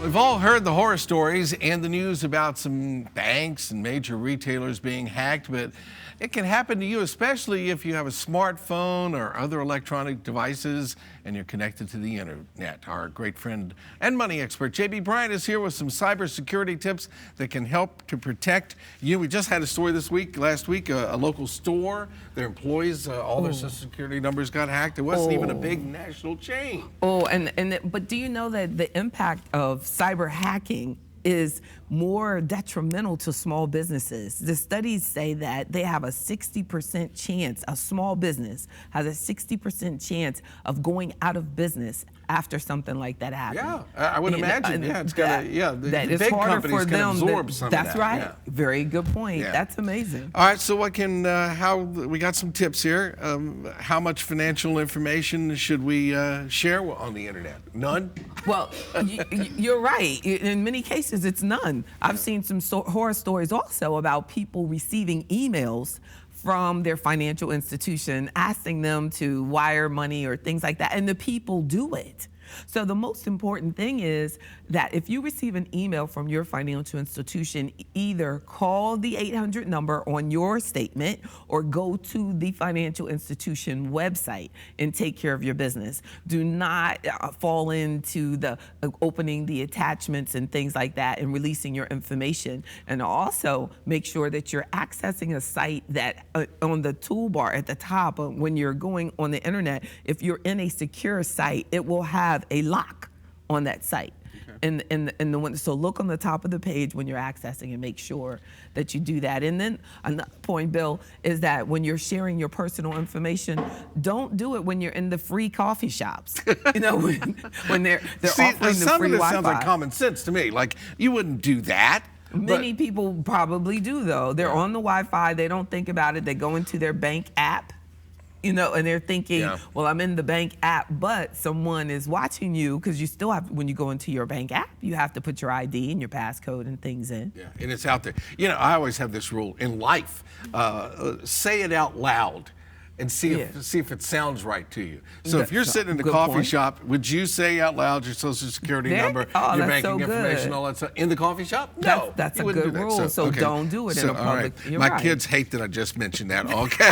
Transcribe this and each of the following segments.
We've all heard the horror stories and the news about some banks and major retailers being hacked, but it can happen to you, especially if you have a smartphone or other electronic devices and you're connected to the internet. Our great friend and money expert, J.B. Bryant, is here with some cybersecurity tips that can help to protect you. We just had a story last week, a local store, their employees, all their social security numbers got hacked. It wasn't even a big national chain. But do you know that the impact of cyber hacking is more detrimental to small businesses? The studies say that they have a 60% chance, a small business has a 60% chance of going out of business after something like that happens. Yeah, I would imagine. That The it's big harder companies for can them. absorb some That's of that. right. Yeah. Very good point. Yeah. That's amazing. All right, so what can, we got some tips here. How much financial information should we share on the internet? None? Well, you're right. In many cases, it's none. I've seen some horror stories also about people receiving emails from their financial institution asking them to wire money or things like that, and the people do it. So the most important thing is that if you receive an email from your financial institution, either call the 800 number on your statement or go to the financial institution website and take care of your business. Do not fall into the opening the attachments and things like that and releasing your information. And also make sure that you're accessing a site that on the toolbar at the top when you're going on the internet, if you're in a secure site, it will have a lock on that site. Okay. So look on the top of the page when you're accessing and make sure that you do that. And then another point, Bill, is that when you're sharing your personal information, don't do it when you're in the free coffee shops. You know, when they're offering the some free of this Wi-Fi. sounds like common sense to me. Like, you wouldn't do that. Many people probably do, though. They're on the Wi-Fi. They don't think about it. They go into their bank app. You know, and they're thinking, well, I'm in the bank app, but someone is watching you, because you still have, when you go into your bank app, you have to put your ID and your passcode and things in. Yeah, and it's out there. You know, I always have this rule in life, say it out loud and see if it sounds right to you. So if you're sitting in the coffee shop, would you say out loud your social security number, your banking information, all that stuff in the coffee shop? No. That's a good rule, so don't do it in a public. Right. My kids hate that I just mentioned that. Okay.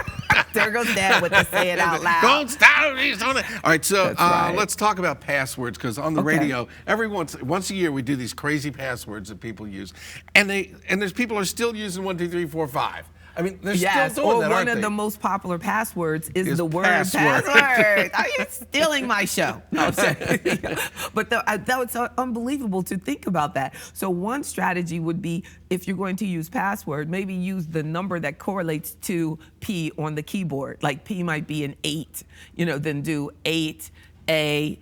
There goes Dad with the say it out loud. Don't stop me. All right, so let's talk about passwords, because on the radio, once a year we do these crazy passwords that people use, and there's people are still using 1, 2, 3, 4, 5. I mean, they're still doing that, one aren't of they? the most popular passwords is the word password. Are you stealing my show? No, I'm saying. But that was unbelievable to think about that. So one strategy would be, if you're going to use password, maybe use the number that correlates to P on the keyboard. Like P might be an 8, then do 8, A,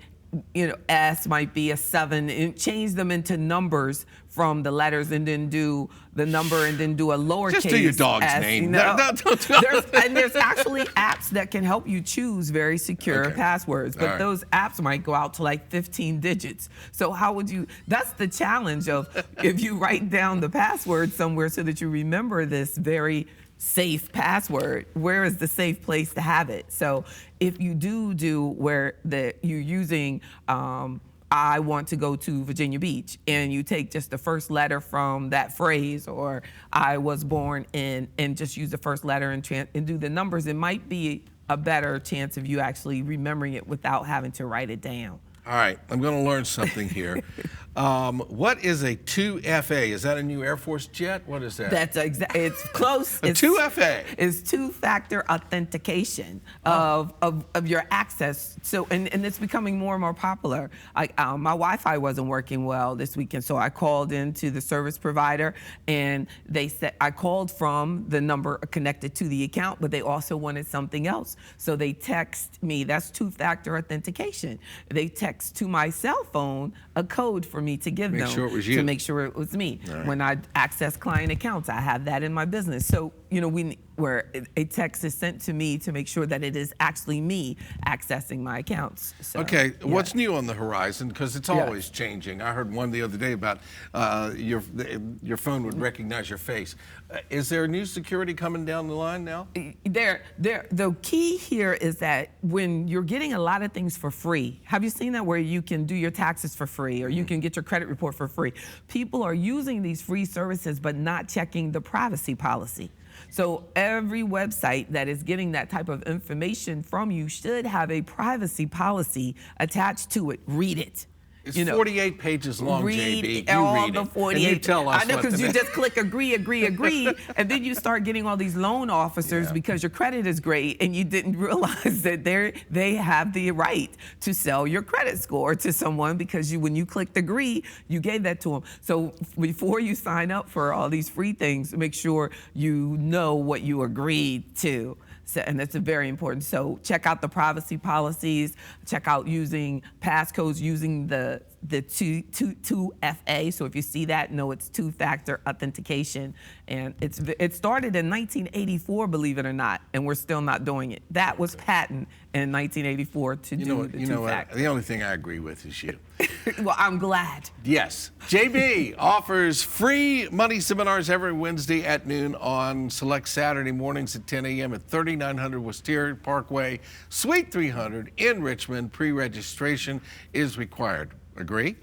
S might be a 7, and change them into numbers from the letters, and then do the number, and then do a lowercase. Just do your dog's S, name. There's actually apps that can help you choose very secure passwords, but those apps might go out to like 15 digits. So how would you? That's the challenge of if you write down the password somewhere so that you remember this very safe password, where is the safe place to have it? So if you do where you're using I want to go to Virginia Beach, and you take just the first letter from that phrase, or I was born in, and just use the first letter and do the numbers, it might be a better chance of you actually remembering it without having to write it down. All right, I'm going to learn something here. What is a 2FA? Is that a new Air Force jet? What is that? That's it's close. A 2FA is two-factor authentication of your access. So and it's becoming more and more popular. My Wi-Fi wasn't working well this weekend, so I called into the service provider, and they said I called from the number connected to the account, but they also wanted something else. So they text me. That's two-factor authentication. They text to my cell phone a code for me to give them to make sure it was me. Right. When I access client accounts, I have that in my business. So we where a text is sent to me to make sure that it is actually me accessing my accounts. So, Okay, yeah. what's new on the horizon? Because it's always changing. I heard one the other day about your phone would recognize your face. Is there new security coming down the line now? The key here is that when you're getting a lot of things for free, have you seen that where you can do your taxes for free or you can get your credit report for free? People are using these free services but not checking the privacy policy. So every website that is getting that type of information from you should have a privacy policy attached to it. Read it. It's 48 pages long, Read JB. You all read the it, 48. and you tell us I know, what because to you do. just click agree, and then you start getting all these loan officers Yeah. because your credit is great, and you didn't realize that they have the right to sell your credit score to someone because when you clicked agree, you gave that to them. So before you sign up for all these free things, make sure you know what you agreed to. So, and that's very important. So check out the privacy policies. Check out using passcodes using the 2FA. So if you see that, know it's two-factor authentication. And it started in 1984, believe it or not, and we're still not doing it. That was patent in 1984 to do the two-factor. The only thing I agree with is you. Well, I'm glad. Yes. JB offers free money seminars every Wednesday at noon on select Saturday mornings at 10 a.m. at 3900 Wisteria Parkway, Suite 300 in Richmond. Pre-registration is required. Agree?